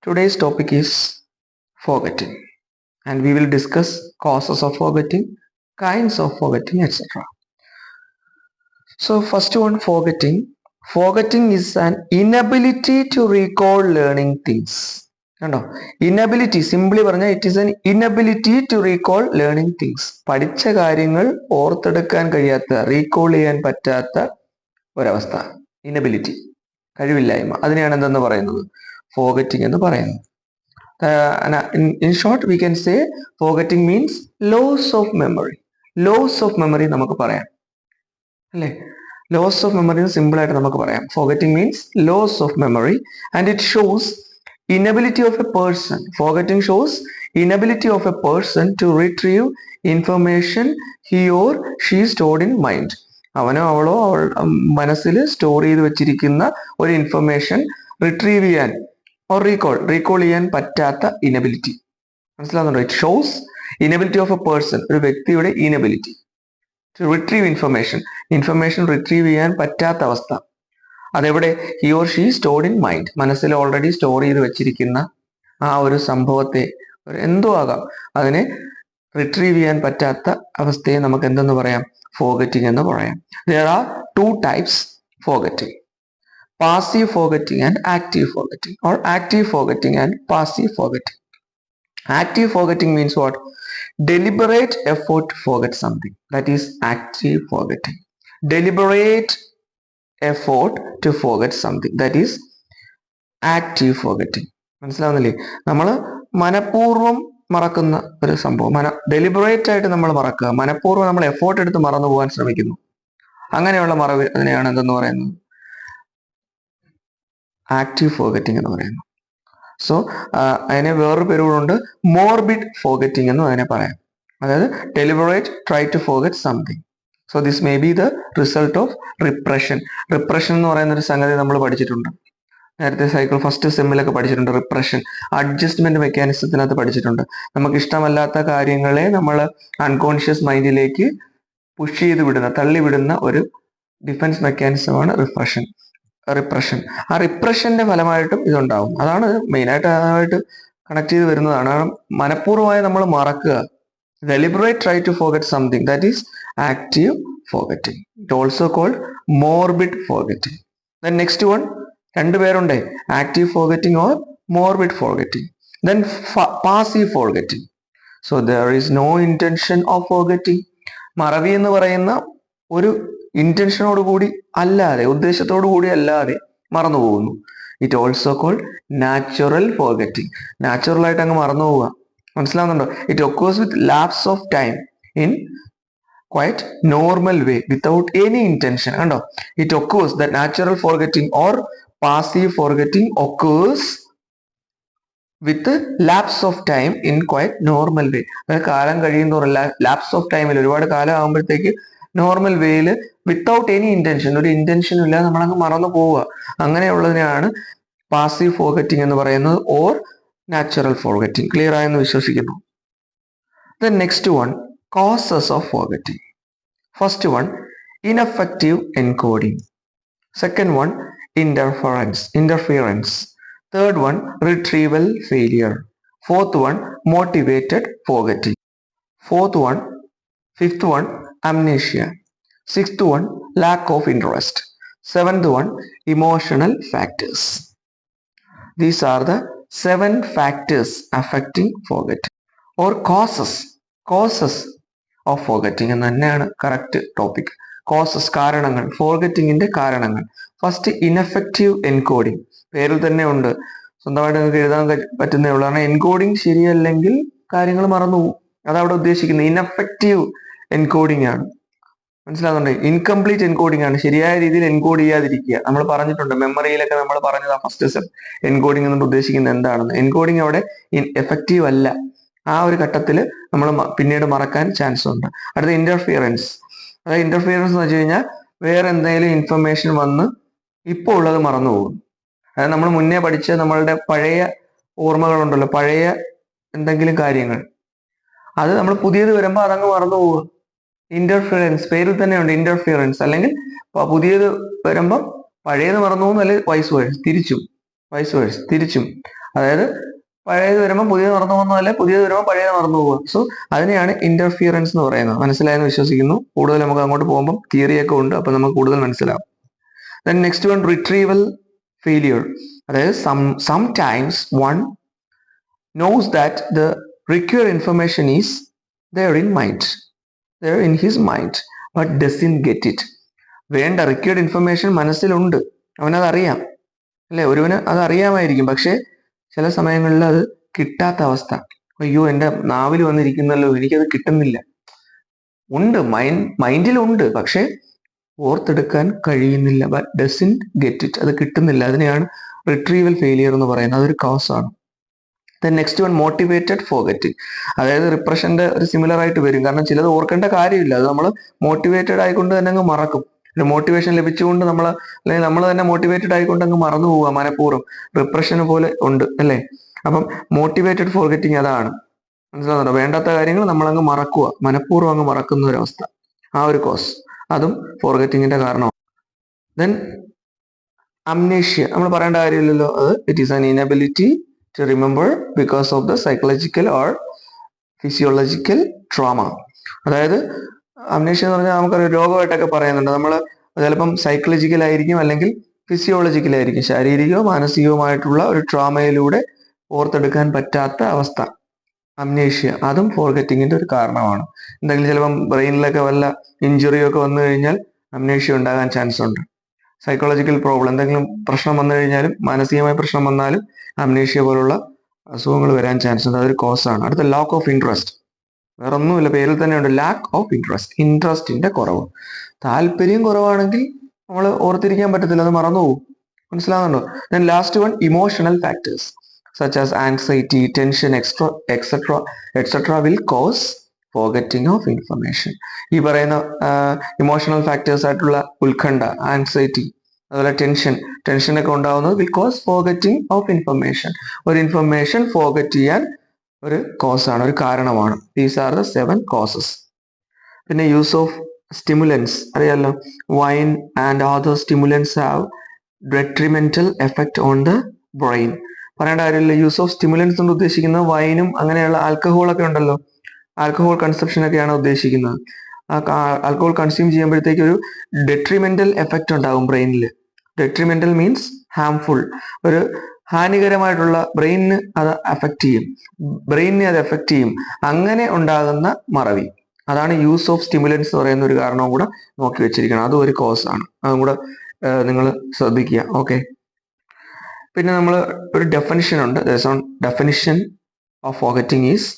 Today's topic is forgetting, and we will discuss causes of forgetting, kinds of forgetting, etc. So, first one, forgetting. Forgetting is an inability to recall learning things. കണ്ടോ, inability simply പറഞ്ഞാൽ it is an inability to recall learning things. പഠിച്ച കാര്യങ്ങൾ ഓർത്തെടുക്കാൻ കഴിയാത്ത, recall ചെയ്യാൻ പറ്റാത്ത ഒരവസ്ഥ, inability, കഴിവില്ലായ്മ. അതിനെയാണ് എന്തെന്ന് പറയുന്നത്? ഫോർഗറ്റിംഗ് എന്ന് പറയുന്നത്. In short, we can say forgetting means loss of memory. Loss of memory നമുക്ക് പറയാം അല്ലേ? ലോസ് ഓഫ് മെമ്മറി സിമ്പിൾ ആയിട്ട് നമുക്ക് പറയാം. Forgetting means loss of memory and it shows inability of a person. Forgetting shows inability of a person to retrieve information he or she stored in mind. അവനോ അവളോ മനസ്സിൽ store ചെയ്ത് വെച്ചിരിക്കുന്ന ഒരു information retrieve ചെയ്യാൻ or recall ചെയ്യാൻ പറ്റാത്ത inability. മനസ്സിലാകുന്നുണ്ടോ? It shows inability of a person, ഒരു വ്യക്തിയുടെ inability to retrieve information retrieve ചെയ്യാൻ പറ്റാത്ത അവസ്ഥ. അതെവിടെ? He or she stored in mind, മനസ്സിൽ ഓൾറെഡി സ്റ്റോർ ചെയ്ത് വെച്ചിരിക്കുന്ന ആ ഒരു സംഭവത്തെ, എന്തോ ആകാം, അതിനെ റിട്രീവ് ചെയ്യാൻ പറ്റാത്ത അവസ്ഥയെ നമുക്ക് എന്തെന്ന് പറയാം? ഫോർഗറ്റിംഗ് എന്ന് പറയാം. There are two types forgetting: passive forgetting and active forgetting, or active forgetting and passive forgetting. Active forgetting means what? Deliberate effort to forget something. That is active forgetting. Deliberate effort to forget something. That is active forgetting. മനസ്സിലാവുന്നില്ലേ? നമ്മൾ മനഃപൂർവ്വം മറക്കുന്ന ഒരു സംഭവം, deliberate ആയിട്ട് നമ്മൾ മറക്കുക, മനഃപൂർവ്വം നമ്മൾ എഫോർട്ട് എടുത്ത് മറന്നു പോകാൻ ശ്രമിക്കുന്നു. അങ്ങനെയുള്ള മറവ്, അതിനെയാണ് എന്തെന്ന് പറയുന്നത്? ആക്റ്റീവ് ഫോർഗറ്റിംഗ് എന്ന് പറയുന്നു. സോ അതിനെ വേറൊരു പേരുകളുണ്ട്, മോർബിഡ് ഫോർഗറ്റിംഗ് എന്നും അതിനെ പറയാം. അതായത് deliberate try to forget something. So this may be the result of repression. Repression എന്ന് പറയുന്ന ഒരു സംഗതി നമ്മൾ പഠിച്ചിട്ടുണ്ട് നേരത്തെ, ഫസ്റ്റ് സെമ്മിലൊക്കെ പഠിച്ചിട്ടുണ്ട്. റിപ്രഷൻ, അഡ്ജസ്റ്റ്മെന്റ് മെക്കാനിസത്തിനകത്ത് പഠിച്ചിട്ടുണ്ട്. നമുക്ക് ഇഷ്ടമല്ലാത്ത കാര്യങ്ങളെ നമ്മൾ അൺകോൺഷ്യസ് മൈൻഡിലേക്ക് പുഷ് ചെയ്ത് വിടുന്ന, തള്ളിവിടുന്ന ഒരു ഡിഫൻസ് മെക്കാനിസമാണ് റിപ്രഷൻ. ആ റിപ്രഷന്റെ ഫലമായിട്ടും ഇതുണ്ടാവും. അതാണ് മെയിനായിട്ട് അതുമായിട്ട് കണക്ട് ചെയ്ത് വരുന്നതാണ്. മനഃപൂർവ്വമായി നമ്മൾ മറക്കുക. Deliberate try to forget something. That is active forgetting. It also called morbid forgetting. Then next one, രണ്ട് പേരുണ്ട്, active forgetting or morbid forgetting. Then passive forgetting. So there is no intention of forgetting. മറവി എന്ന് പറയുന്ന ഒരു ഇന്റൻഷനോട് കൂടി അല്ലാതെ, ഉദ്ദേശത്തോടു കൂടി അല്ലാതെ മറന്നു പോകുന്നു. It also called natural forgetting. Natural ആയിട്ട് അങ്ങ് മറന്നു പോവുക. മനസ്സിലാവുന്നുണ്ടോ? It occurs with lapse of time in quite normal way without any intention. കണ്ടോ? It occurs, that natural forgetting or passive forgetting occurs with lapse of time in quite normal way. അതായത് കാലം കഴിയുന്നതോറും, lapse of ടൈമിൽ ഒരുപാട് കാലം ആകുമ്പോഴത്തേക്ക് normal വേയിൽ without any intention, ഒരു ഇന്റൻഷനും ഇല്ലാതെ നമ്മളങ്ങ് മറന്നു പോവുക. അങ്ങനെയുള്ളതിനെയാണ് പാസീവ് ഫോർഗറ്റിംഗ് എന്ന് പറയുന്നത്, ഓർ നാച്ചുറൽ ഫോർഗറ്റിംഗ്. ക്ലിയർ ആയെന്ന് വിശ്വസിക്കുന്നു. The next one, causes of forgetting. First one, ineffective encoding. Second one, interference. Third one, retrieval failure. Fourth one, motivated forgetting. Fifth one, amnesia. Sixth one, lack of interest. Seventh one, emotional factors. These are the 7 factors affecting forgetting, or causes of forgetting എന്ന് തന്നെയാണ് correct topic. Causes, കാരണങ്ങൾ, ഫോർഗറ്റിങ്ങിന്റെ കാരണങ്ങൾ. First, ineffective encoding. പേരിൽ തന്നെ ഉണ്ട്, സ്വന്തമായിട്ട് നിങ്ങൾക്ക് എഴുതാൻ പറ്റുന്നേ ഉള്ളൂ. കാരണം എൻകോഡിങ് ശരിയല്ലെങ്കിൽ കാര്യങ്ങൾ മറന്നുപോകും. അതവിടെ ഉദ്ദേശിക്കുന്നത് ഇൻഎഫക്റ്റീവ് എൻകോഡിങ് ആണ്. മനസ്സിലാകുന്നുണ്ട്? ഇൻകംപ്ലീറ്റ് എൻകോഡിങ് ആണ്, ശരിയായ രീതിയിൽ എൻകോഡ് ചെയ്യാതിരിക്കുക. നമ്മൾ പറഞ്ഞിട്ടുണ്ട്, മെമ്മറിയിലൊക്കെ നമ്മൾ പറഞ്ഞത് ഫസ്റ്റ് സ്റ്റെപ്പ് എൻകോഡിങ് എന്നുകൊണ്ട് ഉദ്ദേശിക്കുന്നത് എന്താണെന്ന്. എൻകോഡിങ് അവിടെ എഫക്റ്റീവ് അല്ല. ആ ഒരു ഘട്ടത്തിൽ നമ്മൾ പിന്നീട് മറക്കാൻ ചാൻസ് ഉണ്ട്. അടുത്ത ഇന്റർഫിയറൻസ്. അതായത് ഇന്റർഫിയറൻസ് എന്ന് വെച്ച് കഴിഞ്ഞാൽ വേറെ എന്തെങ്കിലും ഇൻഫർമേഷൻ വന്ന് ഇപ്പോൾ ഉള്ളത് മറന്നു പോകും. അതായത് നമ്മൾ മുന്നേ പഠിച്ച നമ്മളുടെ പഴയ ഓർമ്മകളുണ്ടല്ലോ, പഴയ എന്തെങ്കിലും കാര്യങ്ങൾ, അത് നമ്മൾ പുതിയത് വരുമ്പോൾ അതങ്ങ് മറന്നു പോവുക. ഇന്റർഫിയറൻസ്, പേരിൽ തന്നെയുണ്ട് ഇന്റർഫിയറൻസ്. അല്ലെങ്കിൽ പുതിയത് വരുമ്പം പഴയത് മറന്നു പോകുന്നു, അല്ലെങ്കിൽ വൈസ് വേഴ്സ്, തിരിച്ചും. അതായത് പഴയത് വരുമ്പോൾ പുതിയത് മറന്നു പോകുന്നതല്ല, പുതിയത് വരുമ്പോൾ പഴയത് മറന്നു പോകുക. സോ അതിനെയാണ് ഇന്റർഫിയറൻസ് എന്ന് പറയുന്നത്. മനസ്സിലായെന്ന് വിശ്വസിക്കുന്നു. കൂടുതൽ നമുക്ക് അങ്ങോട്ട് പോകുമ്പോൾ തിയറിയൊക്കെ ഉണ്ട്, അപ്പൊ നമുക്ക് കൂടുതൽ മനസ്സിലാവും. Then next one, retrieval failure. അതായത് sometimes one knows that the required information is there in his mind, but doesn't get it. വേണ്ട റിക്വയർഡ് ഇൻഫർമേഷൻ മനസ്സിലുണ്ട്, അവനത് അറിയാം അല്ലെ, ഒരുവന് അത് അറിയാമായിരിക്കും, പക്ഷെ ചില സമയങ്ങളിൽ അത് കിട്ടാത്ത അവസ്ഥ. അയ്യോ എൻ്റെ നാവിൽ വന്നിരിക്കുന്നല്ലോ, എനിക്കത് കിട്ടുന്നില്ല. ഉണ്ട്, മൈൻഡിലുണ്ട്, പക്ഷെ ഓർത്തെടുക്കാൻ കഴിയുന്നില്ല. ബട്ട് ഡസൻറ്റ് ഗെറ്റ് ഇറ്റ്, അത് കിട്ടുന്നില്ല. അതിനെയാണ് റിട്രീവൽ ഫെയിലിയർ എന്ന് പറയുന്നത്. അതൊരു കോസ് ആണ്. Then next one, motivated forgetting. അതായത് റിപ്രഷന്റെ ഒരു സിമിലർ ആയിട്ട് വരും. കാരണം ചിലത് ഓർക്കേണ്ട കാര്യമില്ല, അത് നമ്മൾ മോട്ടിവേറ്റഡ് ആയിക്കൊണ്ട് തന്നെ അങ്ങ് മറക്കും. മോട്ടിവേഷൻ ലഭിച്ചുകൊണ്ട് അല്ലെങ്കിൽ നമ്മൾ തന്നെ മോട്ടിവേറ്റഡ് ആയിക്കൊണ്ട് അങ്ങ് മറന്നു പോവുക മനഃപൂർവ്വം. റിപ്രഷന് പോലെ ഉണ്ട് അല്ലേ. അപ്പം മോട്ടിവേറ്റഡ് ഫോർഗെറ്റിംഗ് അതാണ്. മനസ്സിലാകുന്നുണ്ടോ? വേണ്ടാത്ത കാര്യങ്ങൾ നമ്മൾ അങ്ങ് മറക്കുക, മനഃപൂർവ്വം അങ്ങ് മറക്കുന്ന ഒരു അവസ്ഥ, ആ ഒരു കോസ്, അതും ഫോർഗെറ്റിങ്ങിന്റെ കാരണമാണ്. ദെൻ അംനേഷ്യ, നമ്മൾ പറയേണ്ട കാര്യമില്ലല്ലോ, അത് it is an inability to remember because of the psychological or physiological trauma. അതായത് അംനേഷ്യ എന്ന് പറഞ്ഞാൽ നമുക്കൊരു രോഗമായിട്ടൊക്കെ പറയുന്നുണ്ട്. നമ്മൾ ചിലപ്പം സൈക്കോളജിക്കൽ ആയിരിക്കും, അല്ലെങ്കിൽ ഫിസിയോളജിക്കൽ ആയിരിക്കും, ശാരീരികവും മാനസികവുമായിട്ടുള്ള ഒരു ട്രോമയിലൂടെ ഓർത്തെടുക്കാൻ പറ്റാത്ത അവസ്ഥ, അംനേഷ്യ. അതും ഫോർഗെറ്റിങ്ങിന്റെ ഒരു കാരണമാണ്. എന്തെങ്കിലും ചിലപ്പം ബ്രെയിനിലൊക്കെ വല്ല ഇഞ്ചുറിയോ ഒക്കെ വന്നു കഴിഞ്ഞാൽ അംനേഷ്യ ഉണ്ടാകാൻ ചാൻസ് ഉണ്ട്. സൈക്കോളജിക്കൽ പ്രോബ്ലം, എന്തെങ്കിലും പ്രശ്നം വന്നു കഴിഞ്ഞാലും, മാനസികമായ പ്രശ്നം വന്നാലും അംനേഷ്യ പോലുള്ള അസുഖങ്ങൾ വരാൻ ചാൻസ് ഉണ്ട്. അതൊരു കോസ് ആണ്. അടുത്ത ലാക്ക് ഓഫ് ഇൻട്രസ്റ്റ്. വേറെ ഒന്നുമില്ല, പേരിൽ തന്നെ ഉണ്ട്, ലാക്ക് ഓഫ് ഇൻട്രസ്റ്റ്. ഇൻട്രസ്റ്റിന്റെ കുറവ്. താല്പര്യം കുറവാണെങ്കിൽ നമ്മൾ ഓർത്തിരിക്കാൻ പറ്റത്തില്ല, അത് മറന്നുപോകും. മനസ്സിലാകുന്നുണ്ടോ? Then last one, emotional factors such as anxiety, tension, etcetera will cause forgetting of information. ഈ പറയുന്ന ഇമോഷണൽ ഫാക്ടേഴ്സ് ആയിട്ടുള്ള ഉത്കണ്ഠ, ആൻസൈറ്റി, അതുപോലെ ടെൻഷനൊക്കെ ഉണ്ടാവുന്നത് will cause forgetting of information. ഒരു ഇൻഫർമേഷൻ ഫോർഗെറ്റ് ചെയ്യാൻ ഒരു കോസ് ആണ്, ഒരു കാരണമാണ്. These are the 7 causes. പിന്നെ യൂസ് ഓഫ് സ്റ്റിമുലൻസ് അറിയാലോ. Wine and other stimulants have detrimental effect on the brain. പറയേണ്ട കാര്യമില്ല. യൂസ് ഓഫ് സ്റ്റിമുലൻസ് കൊണ്ട് ഉദ്ദേശിക്കുന്നത് വൈനും അങ്ങനെയുള്ള ആൽക്കഹോളൊക്കെ ഉണ്ടല്ലോ, ആൽക്കഹോൾ കൺസപ്ഷൻ ഒക്കെയാണ് ഉദ്ദേശിക്കുന്നത്. ആൽക്കഹോൾ കൺസ്യൂം ചെയ്യുമ്പോഴത്തേക്ക് ഒരു ഡെട്രിമെന്റൽ എഫക്റ്റ് ഉണ്ടാകും ബ്രെയിനിൽ. ഡെട്രിമെന്റൽ മീൻസ് ഹാംഫുൾ, ഒരു ഹാനികരമായിട്ടുള്ള, ബ്രെയിനിന് അത് അഫക്റ്റ് ചെയ്യും, ബ്രെയിനിനെ അത് എഫക്റ്റ് ചെയ്യും. അങ്ങനെ ഉണ്ടാകുന്ന മറവി, അതാണ് യൂസ് ഓഫ് സ്റ്റിമുലൻസ് എന്ന് പറയുന്ന ഒരു കാരണവും കൂടെ നോക്കി വെച്ചിരിക്കണം. അതും ഒരു കോസ് ആണ്, അതും കൂടെ നിങ്ങൾ ശ്രദ്ധിക്കുക. ഓക്കെ. പിന്നെ നമ്മൾ ഒരു ഡെഫിനിഷൻ ഉണ്ട്. Definition of forgetting is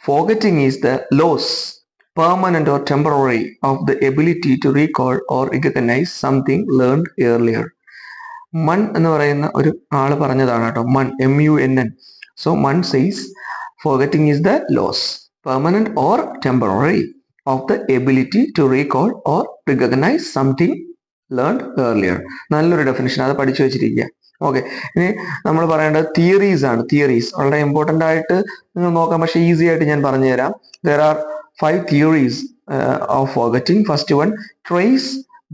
forgetting is the loss, permanent or temporary, of the ability to recall or recognize something learned earlier. മൺ എന്ന് പറയുന്ന ഒരു ആള് പറഞ്ഞതാണ് കേട്ടോ, മൺ, MUNN. സോ മൺ says forgetting is the loss, permanent or temporary, of the ability to recall or recognize something learned earlier. നല്ലൊരു ഡെഫിനിഷൻ, അത് പഠിച്ചു വെച്ചിരിക്കുക. ഓക്കെ. ഇനി നമ്മൾ പറയേണ്ടത് തിയറീസ് ആണ്. തിയറീസ് വളരെ ഇമ്പോർട്ടൻ്റ് ആയിട്ട് നിങ്ങൾ നോക്കാം, പക്ഷേ ഈസി ആയിട്ട് ഞാൻ പറഞ്ഞു തരാം. There are 5 theories of forgetting. First one, trace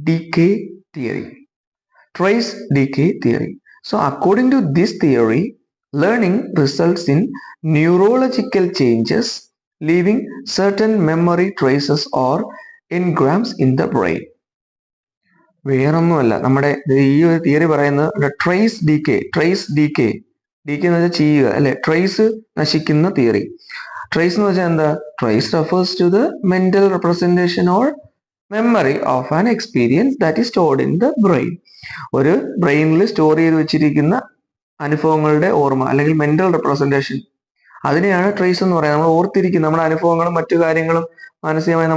decay theory. Trace decay theory. So according to this theory, learning results in neurological changes, leaving certain memory traces or engrams in the brain. വേറൊന്നുമല്ല, നമ്മുടെ ഈ ഒരു theory പറയുന്നത് trace decay എന്ന് വെച്ചാൽ ചെയ്യുക അല്ലെ, trace നശിക്കുന്ന തിയറി. ട്രേസ് എന്ന് വെച്ചാൽ എന്താ? Trace refers to the mental representation or memory of an experience that is stored in the brain. ഒരു ബ്രെയിനിൽ സ്റ്റോർ ചെയ്ത് വെച്ചിരിക്കുന്ന അനുഭവങ്ങളുടെ ഓർമ്മ, അല്ലെങ്കിൽ മെന്റൽ റെപ്രസെന്റേഷൻ, അതിനെയാണ് ട്രേസ് എന്ന് പറയുന്നത്. നമ്മൾ ഓർത്തിരിക്കും നമ്മുടെ അനുഭവങ്ങളും മറ്റു കാര്യങ്ങളും മാനസികമായി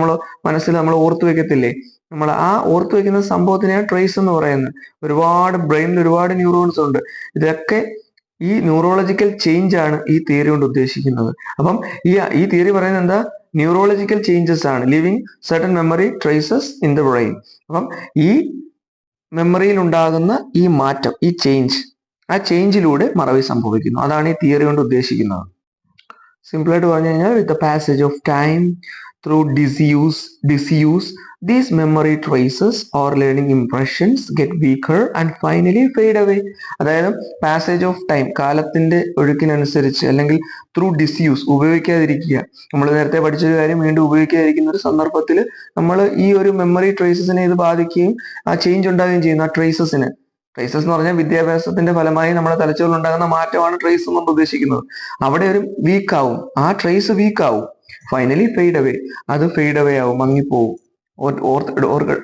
മനസ്സിൽ നമ്മൾ ഓർത്തു വെക്കത്തില്ലേ, നമ്മൾ ആ ഓർത്തു വെക്കുന്ന സംഭവത്തിനെയാണ് ട്രേസ് എന്ന് പറയുന്നത്. ബ്രെയിനിൽ ഒരുപാട് ന്യൂറോൺസ് ഉണ്ട്. ഇതൊക്കെ ഈ ന്യൂറോളജിക്കൽ ചേഞ്ച് ആണ് ഈ തിയറി കൊണ്ട് ഉദ്ദേശിക്കുന്നത്. അപ്പം ഈ തിയറി പറയുന്നത് എന്താ? ന്യൂറോളജിക്കൽ ചേഞ്ചസ് ആണ്, living certain memory traces in the brain. അപ്പം ഈ മെമ്മറിയിൽ ഉണ്ടാകുന്ന ഈ മാറ്റം, ഈ ചേഞ്ച്, ആ ചേഞ്ചിലൂടെ മറവി സംഭവിക്കുന്നു. അതാണ് ഈ തിയറി കൊണ്ട് ഉദ്ദേശിക്കുന്നത്. സിമ്പിളായിട്ട് പറഞ്ഞു കഴിഞ്ഞാൽ, with the passage of time, through disuse, these memory traces or learning impressions get weaker and finally fade away. അതായത് പാസേജ് ഓഫ് ടൈം, കാലത്തിന്റെ ഒഴുക്കിനനുസരിച്ച്, അല്ലെങ്കിൽ ത്രൂ ഡിസ്യൂസ്, ഉപയോഗിക്കാതിരിക്കുക, നമ്മൾ നേരത്തെ പഠിച്ചൊരു കാര്യം വീണ്ടും ഉപയോഗിക്കാതിരിക്കുന്ന ഒരു സന്ദർഭത്തിൽ നമ്മൾ ഈ ഒരു മെമ്മറി ട്രേസസിനെ ഇത് ബാധിക്കുകയും ആ ചേഞ്ച് ഉണ്ടാകുകയും ചെയ്യുന്നു. ആ ട്രേസസിന്, ട്രേസസ് എന്ന് പറഞ്ഞാൽ വിദ്യാഭ്യാസത്തിന്റെ ഫലമായി നമ്മുടെ തലച്ചോറിൽ ഉണ്ടാകുന്ന മാറ്റമാണ് ട്രേസ് എന്ന് ഉദ്ദേശിക്കുന്നത്. അവിടെ ഒരു വീക്ക് ആവും, ആ ട്രേസ് വീക്ക് ആവും. ഫൈനലി ഫെയ്ഡ് അവേ, അത് ഫെയ്ഡ് അവേ ആവും, മങ്ങിപ്പോവും,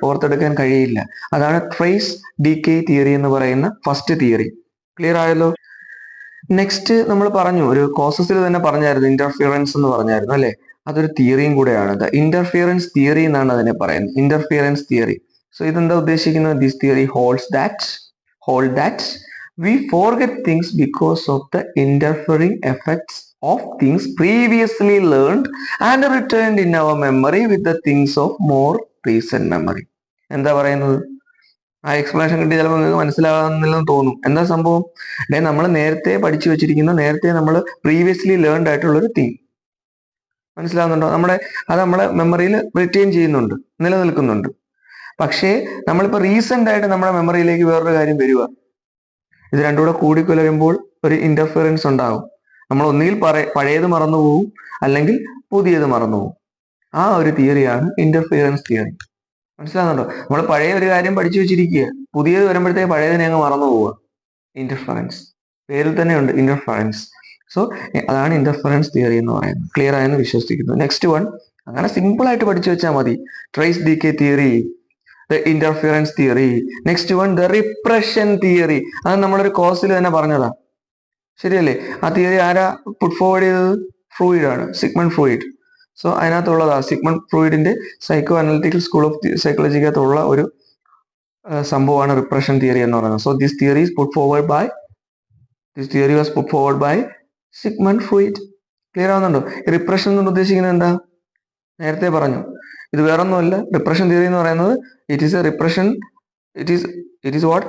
ഓർത്തെടുക്കാൻ കഴിയില്ല. അതാണ് ട്രേസ് ഡീകേ തിയറി എന്ന് പറയുന്ന ഫസ്റ്റ് തിയറി. ക്ലിയർ ആയല്ലോ? നെക്സ്റ്റ് നമ്മൾ പറഞ്ഞു, ഒരു കോസസിൽ തന്നെ പറഞ്ഞായിരുന്നു, ഇന്റർഫിയറൻസ് എന്ന് പറഞ്ഞായിരുന്നു അല്ലെ? അതൊരു തിയറിയും കൂടെയാണ്. ഇന്റർഫിയറൻസ് തിയറി എന്നാണ് അതിനെ പറയുന്നത്, ഇന്റർഫിയറൻസ് തിയറി. സോ ഇതെന്താ ഉദ്ദേശിക്കുന്നത്? This theory hold that we forget things because of the interfering effects of things previously learned and returned in our memory with the things of more recent memory. എന്താ പറയുന്നത്? ആ explanation കിട്ടി ചിലപ്പോൾ നിങ്ങൾക്ക് മനസ്സിലാകുന്നില്ലെന്ന് തോന്നും. എന്താ സംഭവം? നമ്മൾ നേരത്തെ പഠിച്ചു വെച്ചിരിക്കുന്ന, നേരത്തെ നമ്മൾ പ്രീവിയസ്ലി ലേൺഡ് ആയിട്ടുള്ള ഒരു തിങ്, മനസ്സിലാവുന്നുണ്ടോ? അത് നമ്മളെ മെമ്മറിയിൽ റിറ്റെയിൻ ചെയ്യുന്നുണ്ട്, നിലനിൽക്കുന്നുണ്ട്. പക്ഷേ നമ്മളിപ്പോൾ റീസെന്റ് ആയിട്ട് നമ്മുടെ മെമ്മറിയിലേക്ക് വേറൊരു കാര്യം വരിക, ഇത് രണ്ടും കൂടെ കൂടിക്കുലരുമ്പോൾ ഒരു ഇന്റർഫിയറൻസ് ഉണ്ടാകും. നമ്മൾ ഒന്നുകിൽ പഴയത് മറന്നു പോവും, അല്ലെങ്കിൽ പുതിയത് മറന്നു പോവും. ആ ഒരു തിയറിയാണ് ഇന്റർഫിയറൻസ് തിയറി. മനസ്സിലാകുന്നുണ്ടോ? നമ്മൾ പഴയ ഒരു കാര്യം പഠിച്ചു വെച്ചിരിക്കുക, പുതിയത് വരുമ്പോഴത്തേക്ക് പഴയതിനെ അങ്ങ് മറന്നു പോവുക. ഇന്റർഫറൻസ്, പേരിൽ തന്നെ ഉണ്ട് ഇന്റർഫറൻസ്. സോ അതാണ് ഇന്റർഫറൻസ് തിയറി എന്ന് പറയുന്നത്. ക്ലിയർ ആയെന്ന് വിശ്വസിക്കുന്നു. നെക്സ്റ്റ് വൺ, അങ്ങനെ സിമ്പിൾ ആയിട്ട് പഠിച്ചു വെച്ചാൽ മതി. Trace decay theory, the interference theory. Next one, the repression theory. അത് നമ്മളൊരു കോഴ്സിൽ തന്നെ പറഞ്ഞതാ, ശരിയല്ലേ? ആ തിയറി ആരാ പുട്ട് ഫോർവേഡ് ചെയ്തത്? ഫ്രൂയിഡ് ആണ്, സിഗ്മണ്ട് ഫ്രൂയിഡ്. സോ അതിനകത്തുള്ളതാ സിഗ്മണ്ട് ഫ്രൂയിഡിന്റെ സൈക്കോ അനലിറ്റിക്കൽ സ്കൂൾ ഓഫ് സൈക്കോളജിക്കകത്തുള്ള ഒരു സംഭവമാണ് റിപ്രഷൻ തിയറി എന്ന് പറയുന്നത്. So this theory was put forward by Sigmund Freud. Clear ആവുന്നുണ്ടോ? റിപ്രഷൻ എന്ന് ഉദ്ദേശിക്കുന്നത് എന്താ? നേരത്തെ പറഞ്ഞു, ഇത് വേറൊന്നുമല്ല. റിപ്രഷൻ തിയറി എന്ന് പറയുന്നത് it is a repression, it is what?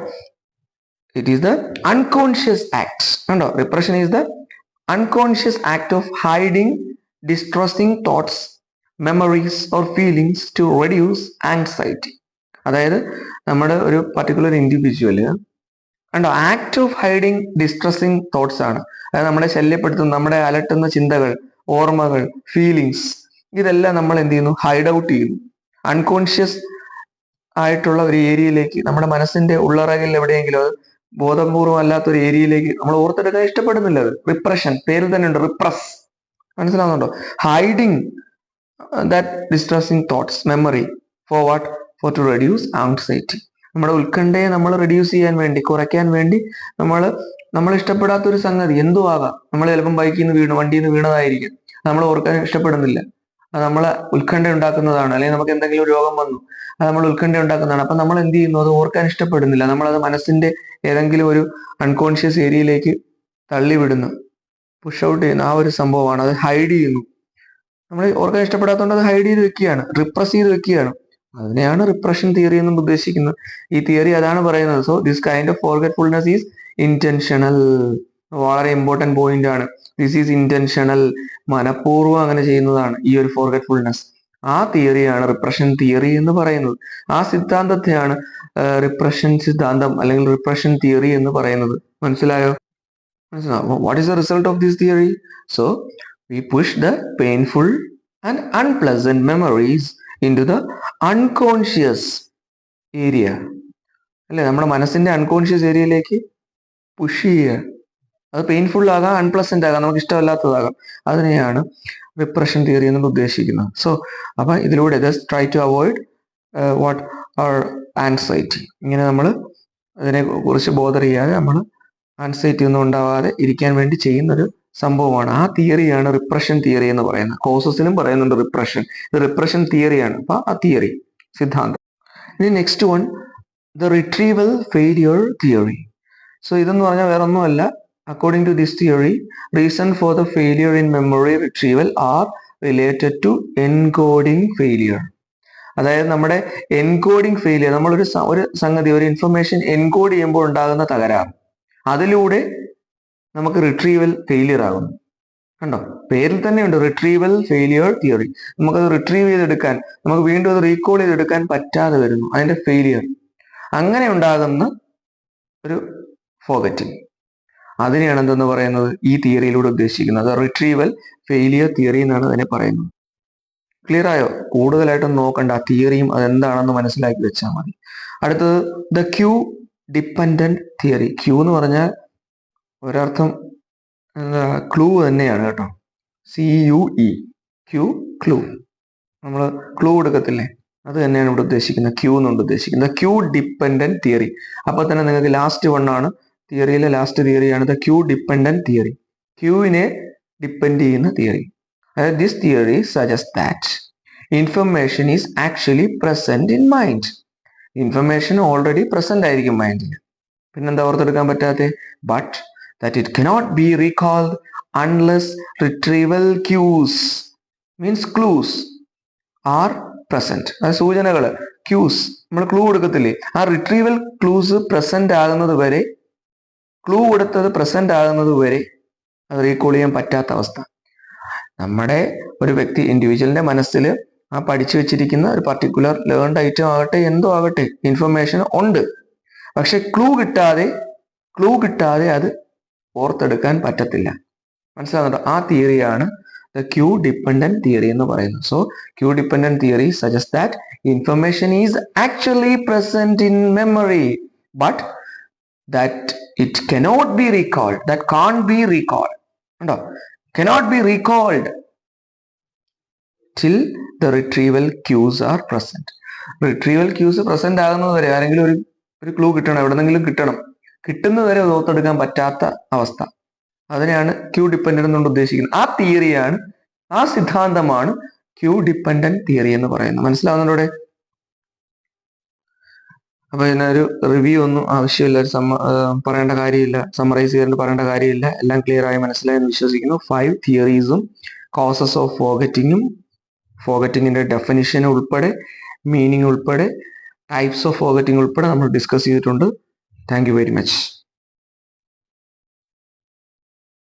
It is the unconscious act. കണ്ടോ? Repression is the unconscious act of hiding distressing thoughts, memories or feelings to reduce anxiety. അതായത് നമ്മുടെ ഒരു പർട്ടിക്കുലർ ഇൻഡിവിജ്വല് കണ്ടോ, act of hiding distressing thoughts ആണ്. അതായത് നമ്മളെ ശല്യപ്പെടുത്തുന്ന, നമ്മളെ അലട്ടുന്ന ചിന്തകൾ, ഓർമ്മകൾ, ഫീലിങ്സ്, ഇതെല്ലാം നമ്മൾ എന്ത് ചെയ്യുന്നു? ഹൈഡ് ഔട്ട് ചെയ്യുന്നു. അൺകോൺഷ്യസ് ആയിട്ടുള്ള ഒരു ഏരിയയിലേക്ക്, നമ്മുടെ മനസ്സിന്റെ ഉള്ളറകിൽ എവിടെയെങ്കിലും, അത് ബോധപൂർവം അല്ലാത്തൊരു ഏരിയയിലേക്ക് നമ്മൾ ഓർത്തെടുക്കാൻ ഇഷ്ടപ്പെടുന്നില്ല. അത് റിപ്രഷൻ, പേരിൽ തന്നെ ഉണ്ട്, റിപ്രസ്. മനസ്സിലാവുന്നുണ്ടോ? Hiding that distressing thoughts, memory, for what? For to reduce anxiety. നമ്മുടെ ഉത്കണ്ഠയെ നമ്മൾ റെഡ്യൂസ് ചെയ്യാൻ വേണ്ടി, കുറയ്ക്കാൻ വേണ്ടി നമ്മൾ ഇഷ്ടപ്പെടാത്തൊരു സംഗതി എന്തോ ആകാം. നമ്മൾ ചിലപ്പം ബൈക്കിൽ നിന്ന് വീണു, വണ്ടിയിൽ നിന്ന് വീണതായിരിക്കും, നമ്മൾ ഓർക്കാൻ ഇഷ്ടപ്പെടുന്നില്ല. അത് നമ്മളെ ഉത്കണ്ഠ ഉണ്ടാക്കുന്നതാണ്. അല്ലെങ്കിൽ നമുക്ക് എന്തെങ്കിലും രോഗം വന്നു, അത് നമ്മൾ ഉത്കണ്ഠ ഉണ്ടാക്കുന്നതാണ്. അപ്പൊ നമ്മൾ എന്ത് ചെയ്യുന്നു? അത് ഓർക്കാൻ ഇഷ്ടപ്പെടുന്നില്ല. നമ്മളത് മനസ്സിന്റെ ഏതെങ്കിലും ഒരു അൺകോൺഷ്യസ് ഏരിയയിലേക്ക് തള്ളിവിടുന്നു, പുഷ് ഔട്ട് ചെയ്യുന്നു. ആ ഒരു സംഭവമാണ്. അത് ഹൈഡ് ചെയ്യുന്നു. നമ്മൾ ഓർക്കാൻ ഇഷ്ടപ്പെടാത്തതുകൊണ്ട് അത് ഹൈഡ് ചെയ്ത് വെക്കുകയാണ്, റിപ്രസ് ചെയ്ത് വെക്കുകയാണ്. അതിനെയാണ് റിപ്രഷൻ തിയറി എന്നും ഉദ്ദേശിക്കുന്നത്. ഈ തിയറി അതാണ് പറയുന്നത്. So this kind of ഫോർഗെറ്റ്ഫുൾനെസ് is intentional. വളരെ ഇമ്പോർട്ടന്റ് പോയിന്റ് ആണ്. This is intentional. മനഃപൂർവ്വം അങ്ങനെ ചെയ്യുന്നതാണ് ഈ ഒരു ഫോർഗെറ്റ്ഫുൾനെസ്. ആ തിയറിയാണ് റിപ്രഷൻ തിയറി എന്ന് പറയുന്നത്. ആ സിദ്ധാന്തത്തെയാണ് റിപ്രഷൻ സിദ്ധാന്തം അല്ലെങ്കിൽ റിപ്രഷൻ തിയറി എന്ന് പറയുന്നത്. മനസ്സിലായോ? What is the result of this theory? So we push the painful and unpleasant memories into the unconscious area. അല്ലെ? നമ്മുടെ മനസ്സിന്റെ അൺകോൺഷ്യസ് ഏരിയയിലേക്ക് പുഷ് ചെയ്യുക. അത് പെയിൻഫുൾ ആകാം, അൺപ്ലസന്റ് ആകാം, നമുക്ക് ഇഷ്ടമല്ലാത്തതാകാം. അതിനെയാണ് റിപ്രഷൻ തിയറി എന്ന് ഉദ്ദേശിക്കുന്നത്. സോ അപ്പൊ ഇതിലൂടെ try to avoid what are anxiety. ഇങ്ങനെ നമ്മൾ അതിനെ കുറിച്ച് ബോധർ ചെയ്യാതെ, നമ്മൾ ആൻസൈറ്റി ഒന്നും ഉണ്ടാവാതെ ഇരിക്കാൻ വേണ്ടി ചെയ്യുന്നൊരു സംഭവമാണ്. ആ തിയറിയാണ് റിപ്രഷൻ തിയറി എന്ന് പറയുന്നത്. കോഴ്സസിലും പറയുന്നുണ്ട് റിപ്രഷൻ. ഇത് റിപ്രഷൻ തിയറിയാണ്. അപ്പൊ ആ തിയറി, സിദ്ധാന്തം. ഇനി next one, the retrieval failure theory. So ഇതെന്ന് പറഞ്ഞാൽ വേറെ ഒന്നുമല്ല. According to this theory, reason for the failure in memory retrieval are related to encoding failure. അതായത് നമ്മുടെ എൻകോഡിങ് ഫെയിലിയർ, നമ്മളൊരു സംഗതി, ഒരു ഇൻഫർമേഷൻ എൻകോഡ് ചെയ്യുമ്പോൾ ഉണ്ടാകുന്ന തകരാറ്, അതിലൂടെ നമുക്ക് റിട്രീവൽ ഫെയിലിയർ ആകുന്നു. കണ്ടോ, പേരിൽ തന്നെയുണ്ട് റിട്രീവൽ ഫെയിലിയർ തിയറി. നമുക്കത് റിട്രീവ് ചെയ്തെടുക്കാൻ, നമുക്ക് വീണ്ടും അത് റീകോൾ ചെയ്തെടുക്കാൻ പറ്റാതെ വരുന്നു, അതിന്റെ ഫെയിലിയർ. അങ്ങനെ ഉണ്ടാകുന്ന ഒരു ഫോഗറ്റിംഗ്, അതിനെയാണ് എന്തെന്ന് പറയുന്നത് ഈ തിയറിയിലൂടെ ഉദ്ദേശിക്കുന്നത്. റിട്രീവൽ ഫെയിലിയർ തിയറി എന്നാണ് അതിനെ പറയുന്നത്. ക്ലിയർ ആയോ? കൂടുതലായിട്ടൊന്നും നോക്കണ്ട, ആ തിയറിയും അതെന്താണെന്ന് മനസ്സിലാക്കി വെച്ചാൽ മതി. അടുത്തത് the cue dependent theory. Cue എന്ന് പറഞ്ഞാൽ ഒരർത്ഥം ക്ലൂ തന്നെയാണ് കേട്ടോ. CUE, cue, clue. നമ്മൾ ക്ലൂ എടുക്കത്തില്ലേ, അത് തന്നെയാണ് ഇവിടെ ഉദ്ദേശിക്കുന്നത്, ക്യൂ എന്നുകൊണ്ട് ഉദ്ദേശിക്കുന്നത്. Cue dependent theory. അപ്പൊ തന്നെ നിങ്ങൾക്ക് ലാസ്റ്റ് വണ്ണാണ്, തിയറിയിലെ ലാസ്റ്റ് തിയറിയാണ് ദ ക്യൂ ഡിപ്പെൻഡന്റ് തിയറി. ക്യൂവിനെ ഡിപ്പെൻഡ് ചെയ്യുന്ന തിയറി. അതായത് this theory suggest that information is actually present in mind. Information already present ആയിരിക്കും മൈൻഡിൽ, പിന്നെന്താ ഓർത്തെടുക്കാൻ പറ്റാത്തെ? But that it cannot be recalled unless retrieval cues means clues are present. അത് സൂചനകൾ, ക്യൂസ്, നമ്മൾ ക്ലൂ കൊടുക്കത്തില്ലേ, ആ റിട്രീവൽ ക്ലൂസ് പ്രസന്റ് ആകുന്നത് വരെ, ക്ലൂ കൊടുത്തത് പ്രസന്റ് ആകുന്നത് വരെ അത് റീകോൾ ചെയ്യാൻ പറ്റാത്ത അവസ്ഥ. നമ്മുടെ ഒരു വ്യക്തി, ഇൻഡിവിജ്വലിന്റെ മനസ്സിൽ ആ പഠിച്ചു വെച്ചിരിക്കുന്ന ഒരു പർട്ടിക്കുലർ ലേൺഡ് ഐറ്റം ആകട്ടെ, എന്തോ ആകട്ടെ, ഇൻഫർമേഷൻ ഉണ്ട്, പക്ഷെ ക്ലൂ കിട്ടാതെ അത് ഓർത്തെടുക്കാൻ പറ്റത്തില്ല. മനസ്സിലാകുന്നുണ്ടോ? ആ തിയറിയാണ് ദ ക്യൂ ഡിപ്പെൻഡന്റ് തിയറി എന്ന് പറയുന്നത്. So cue dependent theory suggest that information is actually present in memory, but that it cannot be recalled, that can't be recalled. ഉണ്ടോ? Cannot be recalled till the retrieval cues are present. Retrieval cues present ആകുന്നത് വരെ, ആരെങ്കിലും ഒരു clue കിട്ടണം, എവിടെന്നെങ്കിലും കിട്ടുന്നതുവരെ അത് ഓർത്തെടുക്കാൻ പറ്റാത്ത അവസ്ഥ, അതിനെയാണ് ക്യൂ ഡിപ്പെൻഡന്റ് എന്നുകൊണ്ട് ഉദ്ദേശിക്കുന്നത്. ആ തിയറിയാണ്, ആ സിദ്ധാന്തമാണ് ക്യൂ ഡിപ്പെൻഡന്റ് തിയറി എന്ന് പറയുന്നത്. മനസ്സിലാവുന്നതോടെ? അപ്പൊ ഇതിനൊരു റിവ്യൂ ഒന്നും ആവശ്യമില്ല, പറയേണ്ട കാര്യമില്ല, സമ്മറൈസ് ചെയ്തിട്ട് പറയേണ്ട കാര്യമില്ല, എല്ലാം ക്ലിയർ ആയി മനസ്സിലായെന്ന് വിശ്വസിക്കുന്നു. 5 തിയറീസും കോസസ് ഓഫ് ഫോഗറ്റിങ്ങും, ഫോഗറ്റിങ്ങിന്റെ ഡെഫിനിഷൻ ഉൾപ്പെടെ, മീനിങ് ഉൾപ്പെടെ, ടൈപ്സ് ഓഫ് ഫോഗറ്റിംഗ് ഉൾപ്പെടെ നമ്മൾ ഡിസ്കസ് ചെയ്തിട്ടുണ്ട്. Thank you very much.